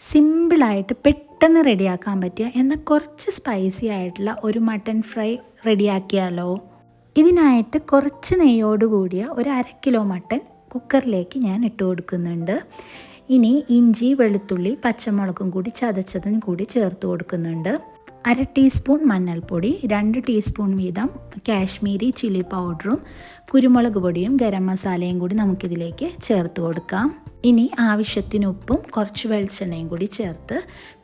സിമ്പിളായിട്ട് പെട്ടെന്ന് റെഡിയാക്കാൻ പറ്റിയ എന്നാൽ കുറച്ച് സ്പൈസി ആയിട്ടുള്ള ഒരു മട്ടൻ ഫ്രൈ റെഡിയാക്കിയാലോ. ഇതിനായിട്ട് കുറച്ച് നെയ്യോട് കൂടിയ ഒരു 1/2 കിലോ മട്ടൻ കുക്കറിലേക്ക് ഞാൻ ഇട്ട് കൊടുക്കുന്നുണ്ട്. ഇനി ഇഞ്ചി, വെളുത്തുള്ളി, പച്ചമുളകും കൂടി ചതച്ചതും കൂടി ചേർത്ത് കൊടുക്കുന്നുണ്ട്. 1/2 ടീസ്പൂൺ മഞ്ഞൾപ്പൊടി, 2 ടീസ്പൂൺ വീതം കാശ്മീരി ചില്ലി പൗഡറും കുരുമുളക് പൊടിയും ഗരം മസാലയും കൂടി നമുക്കിതിലേക്ക് ചേർത്ത് കൊടുക്കാം. ഇനി ആവശ്യത്തിന് ഉപ്പും കുറച്ച് വെളിച്ചെണ്ണയും കൂടി ചേർത്ത്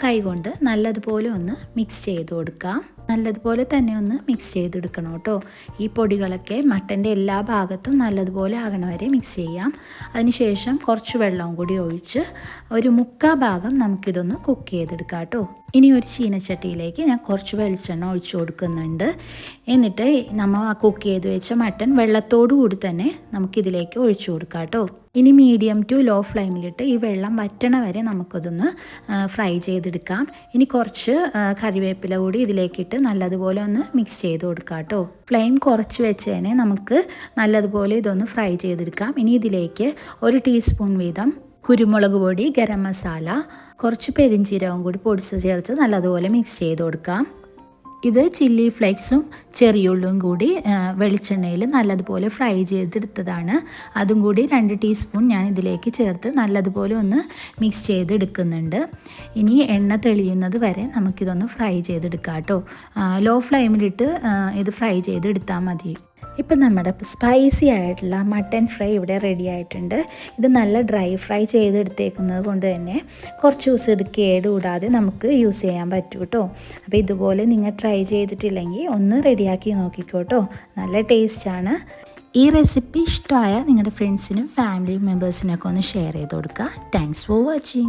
കൈകൊണ്ട് നല്ലതുപോലെ ഒന്ന് മിക്സ് ചെയ്ത് കൊടുക്കാം. നല്ലതുപോലെ തന്നെ ഒന്ന് മിക്സ് ചെയ്തെടുക്കണം കേട്ടോ. ഈ പൊടികളൊക്കെ മട്ടൻ്റെ എല്ലാ ഭാഗത്തും നല്ലതുപോലെ ആകണ വരെ മിക്സ് ചെയ്യാം. അതിനുശേഷം കുറച്ച് വെള്ളവും കൂടി ഒഴിച്ച് ഒരു 1/4 ഭാഗം നമുക്കിതൊന്ന് കുക്ക് ചെയ്തെടുക്കാം കേട്ടോ. ഇനി ഒരു ചീനച്ചട്ടിയിലേക്ക് ഞാൻ കുറച്ച് വെളിച്ചെണ്ണ ഒഴിച്ചു കൊടുക്കുന്നുണ്ട്. എന്നിട്ട് നമ്മൾ കുക്ക് ചെയ്ത് വെച്ച മട്ടൻ വെള്ളത്തോടു കൂടി തന്നെ നമുക്കിതിലേക്ക് ഒഴിച്ചു കൊടുക്കാം കേട്ടോ. ഇനി മീഡിയം ടു ലോ ഫ്ലെയിമിലിട്ട് ഈ വെള്ളം വറ്റണ വരെ നമുക്കതൊന്ന് ഫ്രൈ ചെയ്തെടുക്കാം. ഇനി കുറച്ച് കറിവേപ്പില കൂടി ഇതിലേക്കിട്ട് നല്ലതുപോലെ ഒന്ന് മിക്സ് ചെയ്ത് കൊടുക്കാം കേട്ടോ. ഫ്ലെയിം കുറച്ച് വെച്ച് തന്നെ നമുക്ക് നല്ലതുപോലെ ഇതൊന്ന് ഫ്രൈ ചെയ്തെടുക്കാം. ഇനി ഇതിലേക്ക് 1 ടീസ്പൂൺ വീതം കുരുമുളക് പൊടി, ഗരം മസാല, കുറച്ച് പെരിഞ്ചീരകം കൂടി പൊടിച്ച് ചേർത്ത് നല്ലതുപോലെ മിക്സ് ചെയ്ത് കൊടുക്കാം. ഇത് ചില്ലി ഫ്ലേക്സും ചെറിയുള്ളിയും കൂടി വെളിച്ചെണ്ണയിൽ നല്ലതുപോലെ ഫ്രൈ ചെയ്തെടുത്തതാണ്. അതും കൂടി 2 ടീസ്പൂൺ ഞാൻ ഇതിലേക്ക് ചേർത്ത് നല്ലതുപോലെ ഒന്ന് മിക്സ് ചെയ്തെടുക്കുന്നുണ്ട്. ഇനി എണ്ണ തെളിയുന്നത് വരെ നമുക്കിതൊന്ന് ഫ്രൈ ചെയ്തെടുക്കാം കേട്ടോ. ലോ ഫ്ലെയിമിലിട്ട് ഇത് ഫ്രൈ ചെയ്തെടുത്താൽ മതി. ഇപ്പം നമ്മുടെ സ്പൈസി ആയിട്ടുള്ള മട്ടൻ ഫ്രൈ ഇവിടെ റെഡി ആയിട്ടുണ്ട്. ഇത് നല്ല ഡ്രൈ ഫ്രൈ ചെയ്തെടുത്തേക്കുന്നത് കൊണ്ട് തന്നെ കുറച്ച് ദിവസം ഇത് കേടുകൂടാതെ നമുക്ക് യൂസ് ചെയ്യാൻ പറ്റും കേട്ടോ. അപ്പോൾ ഇതുപോലെ നിങ്ങൾ ട്രൈ ചെയ്തിട്ടില്ലെങ്കിൽ ഒന്ന് റെഡിയാക്കി നോക്കിക്കോട്ടോ. നല്ല ടേസ്റ്റാണ്. ഈ റെസിപ്പി ഇഷ്ടമായ നിങ്ങളുടെ ഫ്രണ്ട്സിനും ഫാമിലി മെമ്പേഴ്സിനൊക്കെ ഒന്ന് ഷെയർ ചെയ്ത് കൊടുക്കുക. Thanks for watching.